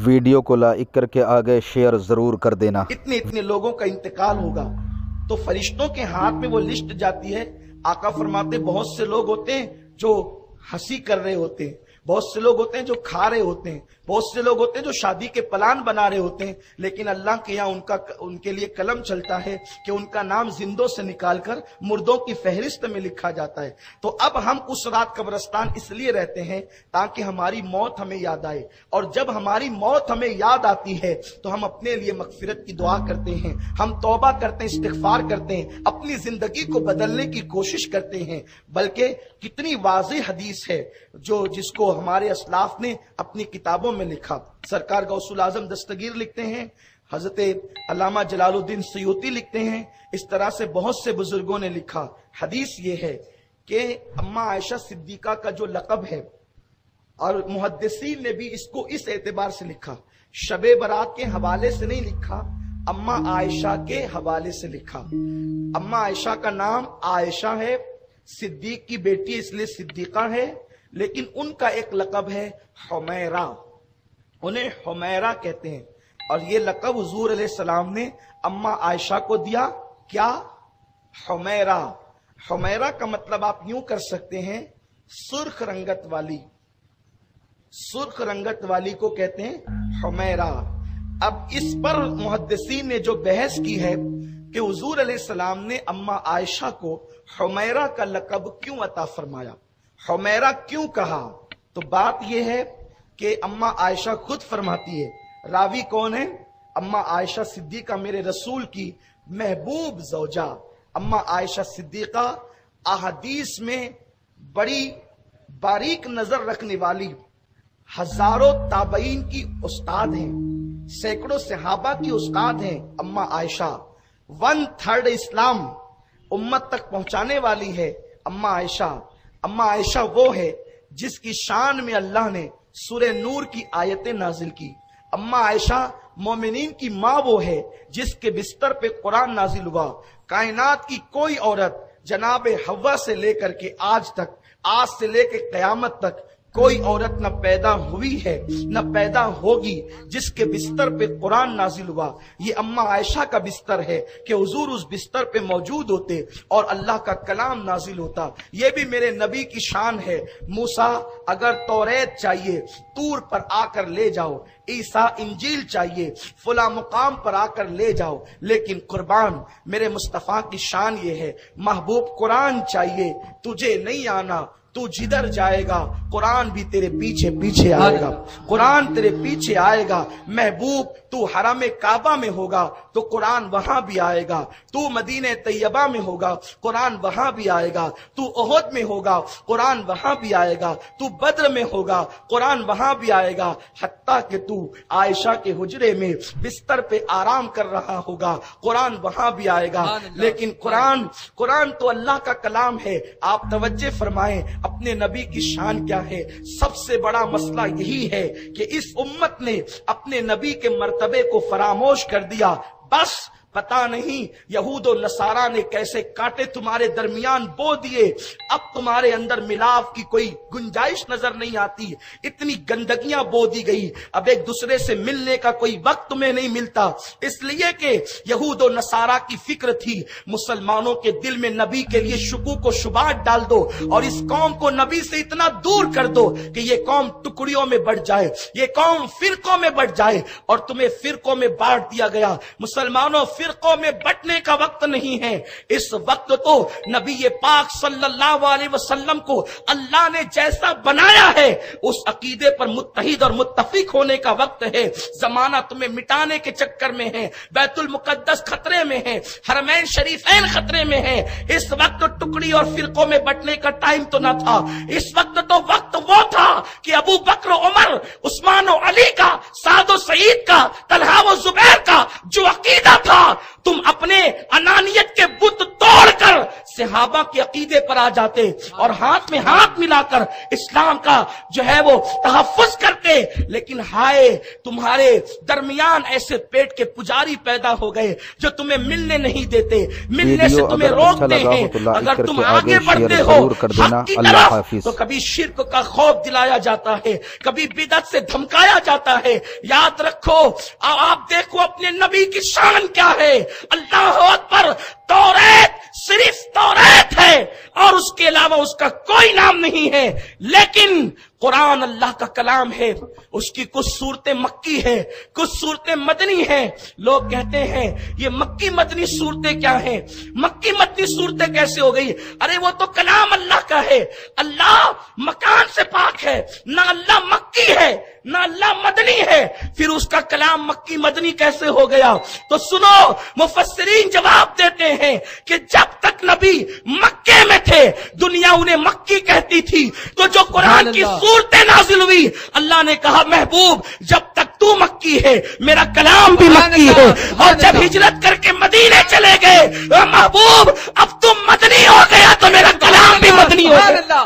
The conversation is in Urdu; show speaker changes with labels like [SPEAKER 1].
[SPEAKER 1] ویڈیو کو لائک کر کے آگے شیئر ضرور کر دینا۔
[SPEAKER 2] اتنے لوگوں کا انتقال ہوگا تو فرشتوں کے ہاتھ میں وہ لسٹ جاتی ہے۔ آقا فرماتے بہت سے لوگ ہوتے ہیں جو ہنسی کر رہے ہوتے ہیں، بہت سے لوگ ہوتے ہیں جو کھا رہے ہوتے ہیں، بہت سے لوگ ہوتے ہیں جو شادی کے پلان بنا رہے ہوتے ہیں، لیکن اللہ کے یہاں ان کے لیے قلم چلتا ہے کہ ان کا نام زندوں سے نکال کر مردوں کی فہرست میں لکھا جاتا ہے۔ تو اب ہم اس رات قبرستان اس لیے رہتے ہیں تاکہ ہماری موت ہمیں یاد آئے، اور جب ہماری موت ہمیں یاد آتی ہے تو ہم اپنے لیے مغفرت کی دعا کرتے ہیں، ہم توبہ کرتے ہیں، استغفار کرتے ہیں، اپنی زندگی کو بدلنے کی کوشش کرتے ہیں۔ بلکہ کتنی واضح حدیث ہے جس کو ہمارے اسلاف نے اپنی کتابوں میں لکھا۔ سرکار غوث الاعظم دستگیر لکھتے ہیں، حضرت علامہ جلال الدین سیوطی لکھتے ہیں، اس طرح سے بہت سے بزرگوں نے لکھا۔ حدیث یہ ہے کہ اماں عائشہ صدیقہ کا جو لقب ہے، اور محدثین نے بھی اس کو اس اعتبار سے لکھا، شب برات کے حوالے سے نہیں لکھا، اماں عائشہ کے حوالے سے لکھا۔ اماں عائشہ کا نام عائشہ ہے، صدیق کی بیٹی اس لیے صدیقہ ہے، لیکن ان کا ایک لقب ہے حمیرہ، انہیں حمیرہ کہتے ہیں، اور یہ لقب حضور علیہ السلام نے اماں عائشہ کو دیا۔ کیا؟ حمیرہ۔ حمیرہ کا مطلب آپ یوں کر سکتے ہیں سرخ رنگت والی، سرخ رنگت والی کو کہتے ہیں حمیرہ۔ اب اس پر محدثین نے جو بحث کی ہے کہ حضور علیہ السلام نے اماں عائشہ کو حمیرہ کا لقب کیوں عطا فرمایا، حمیرہ کیوں کہا، تو بات یہ ہے کہ اماں عائشہ خود فرماتی ہے، راوی کون ہے؟ اماں عائشہ صدیقہ، میرے رسول کی محبوب زوجہ اماں عائشہ صدیقہ، احادیث میں بڑی باریک نظر رکھنے والی، ہزاروں تابعین کی استاد ہیں، سینکڑوں صحابہ کی استاد ہیں اماں عائشہ، 1/3 اسلام امت تک پہنچانے والی ہے اماں عائشہ۔ اماں عائشہ وہ ہے جس کی شان میں اللہ نے سورہ نور کی آیتیں نازل کی۔ اماں عائشہ مومنین کی ماں وہ ہے جس کے بستر پہ قرآن نازل ہوا۔ کائنات کی کوئی عورت جناب حوا سے لے کر کے آج تک، آج سے لے کے قیامت تک کوئی عورت نہ پیدا ہوئی ہے نہ پیدا ہوگی جس کے بستر پہ قرآن نازل ہوا۔ یہ اماں عائشہ کا بستر ہے کہ حضور اس بستر پہ موجود ہوتے اور اللہ کا کلام نازل ہوتا۔ یہ بھی میرے نبی کی شان ہے۔ موسیٰ اگر توریت چاہیے طور پر آ کر لے جاؤ، عیسیٰ انجیل چاہیے فلاں مقام پر آ کر لے جاؤ، لیکن قربان میرے مصطفیٰ کی شان یہ ہے، محبوب قرآن چاہیے تجھے نہیں آنا، تو جدھر جائے گا قرآن بھی تیرے پیچھے پیچھے آئے گا، قرآن تیرے پیچھے آئے گا۔ محبوب تو حرم کعبہ میں ہوگا تو قرآن وہاں بھی آئے گا، تو مدینہ طیبہ میں ہوگا قرآن وہاں بھی آئے گا، تو احد میں ہوگا قرآن وہاں بھی آئے گا، تو بدر میں ہوگا قرآن وہاں بھی آئے گا، حتیٰ کہ تو عائشہ کے حجرے میں بستر پہ آرام کر رہا ہوگا قرآن وہاں بھی آئے گا۔ لیکن قرآن تو اللہ کا کلام ہے۔ آپ توجہ فرمائیں اپنے نبی کی شان کیا ہے۔ سب سے بڑا مسئلہ یہی ہے کہ اس امت نے اپنے نبی کے مرتبے کو فراموش کر دیا۔ بس پتا نہیں یہود و نصارہ نے کیسے کانٹے تمہارے درمیان بو دیے، اب تمہارے اندر ملاپ کی کوئی گنجائش نظر نہیں آتی، اتنی گندگیاں بو دی گئی، اب ایک دوسرے سے ملنے کا کوئی وقت تمہیں نہیں ملتا، اس لیے کہ یہود و نصارہ کی فکر تھی مسلمانوں کے دل میں نبی کے لیے شکوک و شبہات ڈال دو اور اس قوم کو نبی سے اتنا دور کر دو کہ یہ قوم ٹکڑیوں میں بٹ جائے، یہ قوم فرقوں میں بٹ جائے، اور تمہیں فرقوں میں بانٹ دیا گیا۔ مسلمانوں فرقوں میں بٹنے کا وقت نہیں ہے، اس وقت تو نبی پاک صلی اللہ علیہ وسلم کو اللہ نے جیسا بنایا ہے اس عقیدے پر متحد اور متفق ہونے کا وقت ہے۔ زمانہ تمہیں مٹانے کے چکر میں ہے، بیت المقدس خطرے میں ہے، حرمین شریفین خطرے میں ہے۔ اس وقت ٹکڑی اور فرقوں میں بٹنے کا ٹائم تو نہ تھا، اس وقت تو وقت وہ تھا کہ ابو بکر عمر عثمان و علی کا، سعد و سعید کا، طلحہ و زبیر کا جو عقیدہ تھا، تم اپنے انانیت کے بت توڑ کر صحابہ کے عقیدے پر آ جاتے اور ہاتھ میں ہاتھ ملا کر اسلام کا جو ہے وہ تحفظ کرتے، لیکن ہائے تمہارے درمیان ایسے پیٹ کے پجاری پیدا ہو گئے جو تمہیں ملنے نہیں دیتے، ملنے سے تمہیں روکتے ہیں۔ اگر تم آگے بڑھتے ہو حق کی طرف تو کبھی شرک کا خوف دلایا جاتا ہے، کبھی بدعت سے دھمکایا جاتا ہے۔ یاد رکھو، آپ دیکھو اپنے نبی کی شان کیا ہے، اللہ اکبر، توریت صرف توریت ہے اور اس کے علاوہ اس کا کوئی نام نہیں ہے، لیکن قرآن اللہ کا کلام ہے، اس کی کچھ صورتیں مکی ہیں، کچھ صورتیں مدنی ہیں۔ لوگ کہتے ہیں یہ مکی مدنی صورتیں کیا ہیں، مکی مدنی صورتیں کیسے ہو گئی؟ ارے وہ تو کلام اللہ کا ہے، اللہ مکان سے پاک ہے، نہ اللہ مکی ہے نہ اللہ مدنی ہے، پھر اس کا کلام مکی مدنی کیسے ہو گیا؟ تو سنو، مفسرین جواب دیتے ہیں کہ جب تک نبی مکے میں تھے دنیا انہیں مکی کہتی تھی، تو جو قرآن کی صورتیں نازل ہوئی اللہ نے کہا محبوب جب تک تو مکی ہے میرا کلام بھی مکی ہے، اور جب ہجرت کر کے مدینے چلے گئے محبوب اب تم مدنی ہو گیا تو میرا کلام بھی مدنی ہو گیا۔